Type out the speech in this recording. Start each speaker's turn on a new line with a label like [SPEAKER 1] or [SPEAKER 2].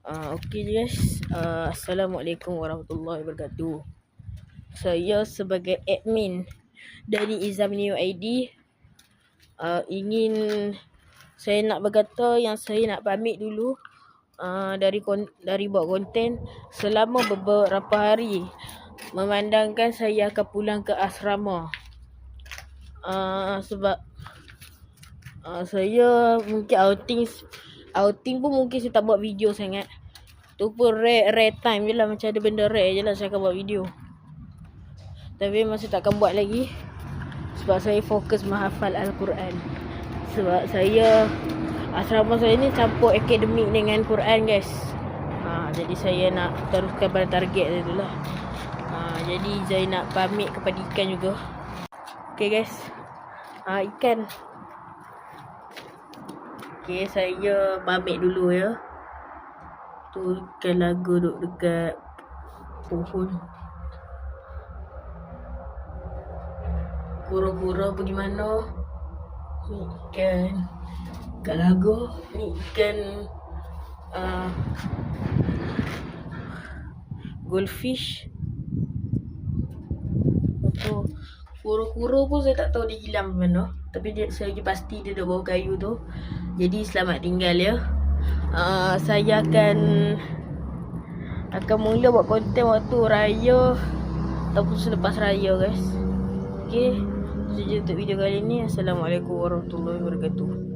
[SPEAKER 1] Okey guys, Assalamualaikum warahmatullahi wabarakatuh. Saya sebagai admin dari Izam New ID ingin saya nak berkata yang saya nak pamit dulu dari buat konten selama beberapa hari, memandangkan saya akan pulang ke asrama. Sebab saya mungkin outing pun mungkin saya tak buat video sangat. Tu pun rare time je lah, macam ada benda rare je lah saya akan buat video. Tapi masih takkan buat lagi sebab saya fokus menghafal Al-Quran. Sebab saya asrama saya ni campur akademik dengan Quran guys. Jadi saya nak teruskan pada target tu lah. Jadi saya nak pamit kepada ikan juga. Okay guys, ikan. Okay, saya pamit dulu ya. Tu ikan lagu duduk dekat pohon. Kura-kura pergi mana? Ni ikan kat lagu. Ni ikan goldfish. Betul. Kura-kura pun saya tak tahu dia hilang mana. Tapi saya pasti dia duduk bawah kayu tu. Jadi selamat tinggal ya. Saya akan mula buat konten waktu raya ataupun selepas raya guys. Okay, itu je untuk video kali ni. Assalamualaikum warahmatullahi wabarakatuh.